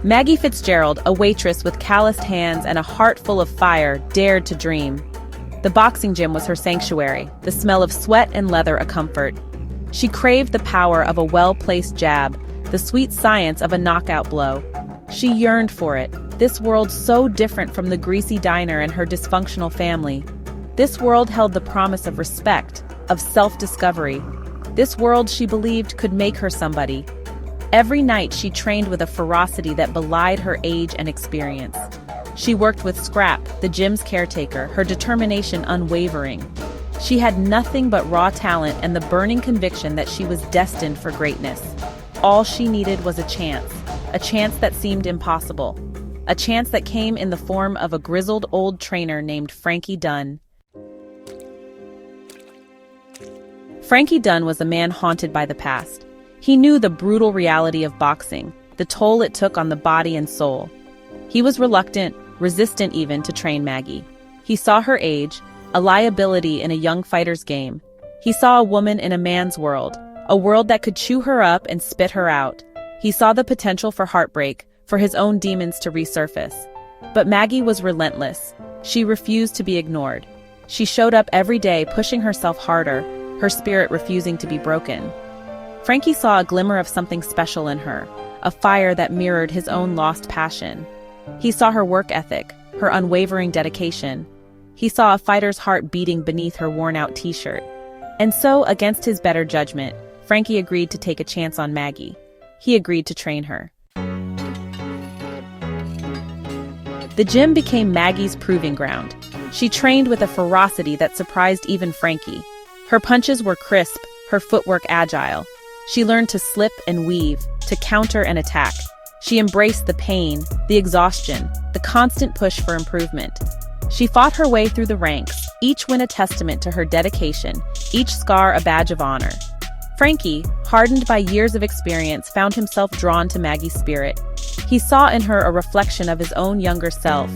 Maggie Fitzgerald, a waitress with calloused hands and a heart full of fire, dared to dream. The boxing gym was her sanctuary, the smell of sweat and leather a comfort. She craved the power of a well-placed jab, the sweet science of a knockout blow. She yearned for it, this world so different from the greasy diner and her dysfunctional family. This world held the promise of respect, of self-discovery. This world she believed could make her somebody. Every night she trained with a ferocity that belied her age and experience. She worked with Scrap, the gym's caretaker, her determination unwavering. She had nothing but raw talent and the burning conviction that she was destined for greatness. All she needed was a chance that seemed impossible, a chance that came in the form of a grizzled old trainer named Frankie Dunn. Frankie Dunn was a man haunted by the past. He knew the brutal reality of boxing, the toll it took on the body and soul. He was reluctant, resistant even, to train Maggie. He saw her age, a liability in a young fighter's game. He saw a woman in a man's world, a world that could chew her up and spit her out. He saw the potential for heartbreak, for his own demons to resurface. But Maggie was relentless. She refused to be ignored. She showed up every day, pushing herself harder, her spirit refusing to be broken. Frankie saw a glimmer of something special in her, a fire that mirrored his own lost passion. He saw her work ethic, her unwavering dedication. He saw a fighter's heart beating beneath her worn-out t-shirt. And so, against his better judgment, Frankie agreed to take a chance on Maggie. He agreed to train her. The gym became Maggie's proving ground. She trained with a ferocity that surprised even Frankie. Her punches were crisp, her footwork agile. She learned to slip and weave, to counter and attack. She embraced the pain, the exhaustion, the constant push for improvement. She fought her way through the ranks, each win a testament to her dedication, each scar a badge of honor. Frankie, hardened by years of experience, found himself drawn to Maggie's spirit. He saw in her a reflection of his own younger self,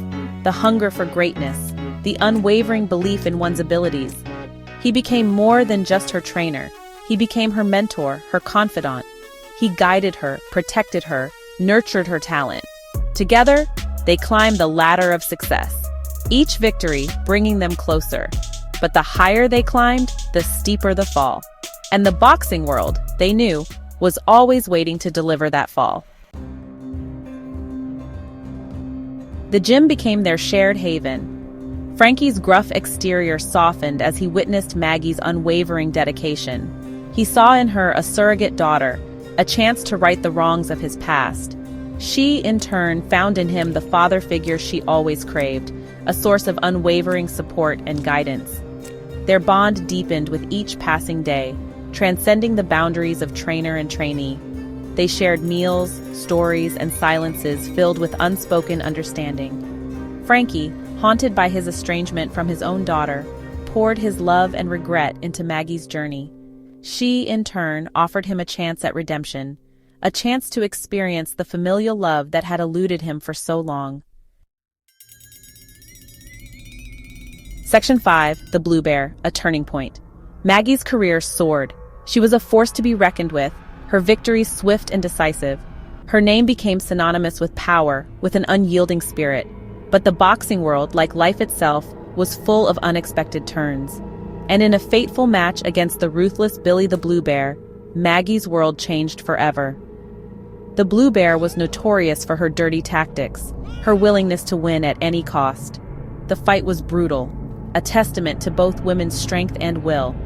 the hunger for greatness, the unwavering belief in one's abilities. He became more than just her trainer. He became her mentor, her confidant. He guided her, protected her, nurtured her talent. Together, they climbed the ladder of success, each victory bringing them closer. But the higher they climbed, the steeper the fall. And the boxing world, they knew, was always waiting to deliver that fall. The gym became their shared haven. Frankie's gruff exterior softened as he witnessed Maggie's unwavering dedication. He saw in her a surrogate daughter, a chance to right the wrongs of his past. She, in turn, found in him the father figure she always craved, a source of unwavering support and guidance. Their bond deepened with each passing day, transcending the boundaries of trainer and trainee. They shared meals, stories, and silences filled with unspoken understanding. Frankie, haunted by his estrangement from his own daughter, poured his love and regret into Maggie's journey. She, in turn, offered him a chance at redemption, a chance to experience the familial love that had eluded him for so long. Section 5, The Blue Bear, a turning point. Maggie's career soared. She was a force to be reckoned with, her victories swift and decisive. Her name became synonymous with power, with an unyielding spirit. But the boxing world, like life itself, was full of unexpected turns. And in a fateful match against the ruthless Billy the Blue Bear, Maggie's world changed forever. The Blue Bear was notorious for her dirty tactics, her willingness to win at any cost. The fight was brutal, a testament to both women's strength and will.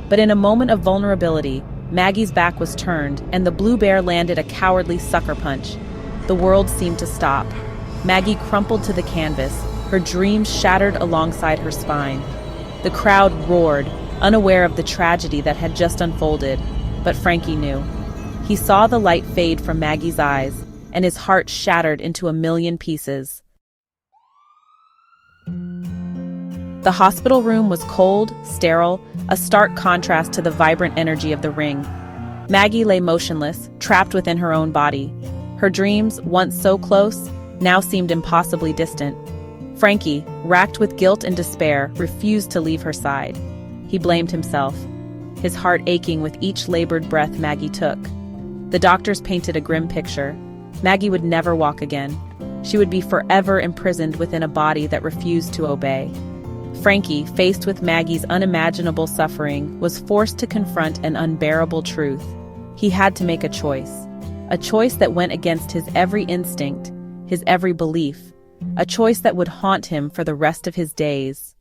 But in a moment of vulnerability, Maggie's back was turned, and the Blue Bear landed a cowardly sucker punch. The world seemed to stop. Maggie crumpled to the canvas, her dreams shattered alongside her spine. The crowd roared, unaware of the tragedy that had just unfolded, but Frankie knew. He saw the light fade from Maggie's eyes, and his heart shattered into a million pieces. The hospital room was cold, sterile, a stark contrast to the vibrant energy of the ring. Maggie lay motionless, trapped within her own body. Her dreams, once so close, now seemed impossibly distant. Frankie, racked with guilt and despair, refused to leave her side. He blamed himself, his heart aching with each labored breath Maggie took. The doctors painted a grim picture. Maggie would never walk again. She would be forever imprisoned within a body that refused to obey. Frankie, faced with Maggie's unimaginable suffering, was forced to confront an unbearable truth. He had to make a choice that went against his every instinct, his every belief, a choice that would haunt him for the rest of his days.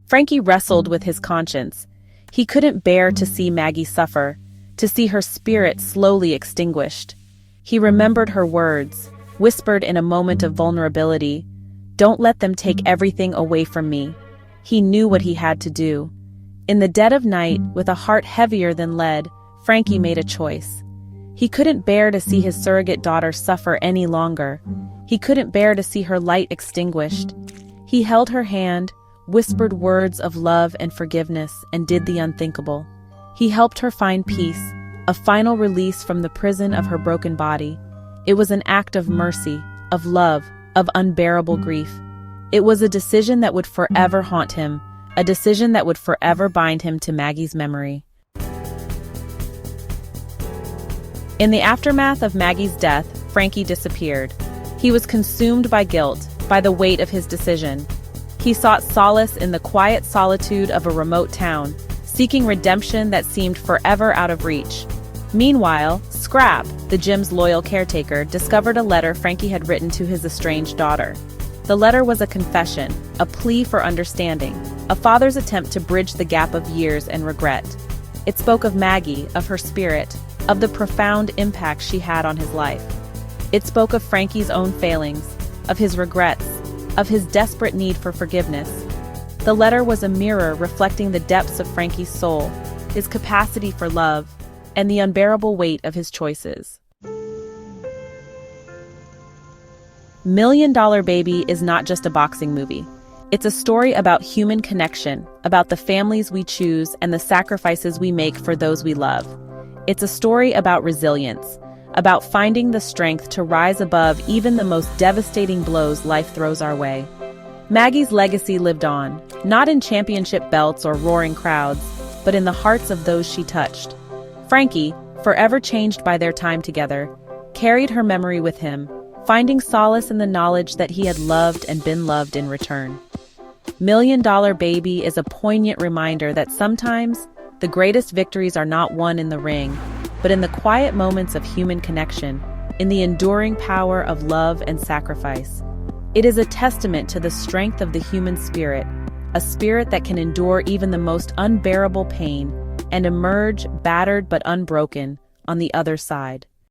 Frankie wrestled with his conscience. He couldn't bear to see Maggie suffer, to see her spirit slowly extinguished. He remembered her words, whispered in a moment of vulnerability, "Don't let them take everything away from me." He knew what he had to do. In the dead of night, with a heart heavier than lead, Frankie made a choice. He couldn't bear to see his surrogate daughter suffer any longer. He couldn't bear to see her light extinguished. He held her hand, whispered words of love and forgiveness, and did the unthinkable. He helped her find peace, a final release from the prison of her broken body. It was an act of mercy, of love, of unbearable grief. It was a decision that would forever haunt him, a decision that would forever bind him to Maggie's memory. In the aftermath of Maggie's death, Frankie disappeared. He was consumed by guilt, by the weight of his decision. He sought solace in the quiet solitude of a remote town, seeking redemption that seemed forever out of reach. Meanwhile, Scrap, the gym's loyal caretaker, discovered a letter Frankie had written to his estranged daughter. The letter was a confession, a plea for understanding, a father's attempt to bridge the gap of years and regret. It spoke of Maggie, of her spirit, of the profound impact she had on his life. It spoke of Frankie's own failings, of his regrets, of his desperate need for forgiveness. The letter was a mirror reflecting the depths of Frankie's soul, his capacity for love, and the unbearable weight of his choices. Million Dollar Baby is not just a boxing movie. It's a story about human connection, about the families we choose and the sacrifices we make for those we love. It's a story about resilience, about finding the strength to rise above even the most devastating blows life throws our way. Maggie's legacy lived on, not in championship belts or roaring crowds, but in the hearts of those she touched. Frankie, forever changed by their time together, carried her memory with him, finding solace in the knowledge that he had loved and been loved in return. Million Dollar Baby is a poignant reminder that sometimes the greatest victories are not won in the ring, but in the quiet moments of human connection, in the enduring power of love and sacrifice. It is a testament to the strength of the human spirit, a spirit that can endure even the most unbearable pain and emerge battered but unbroken on the other side.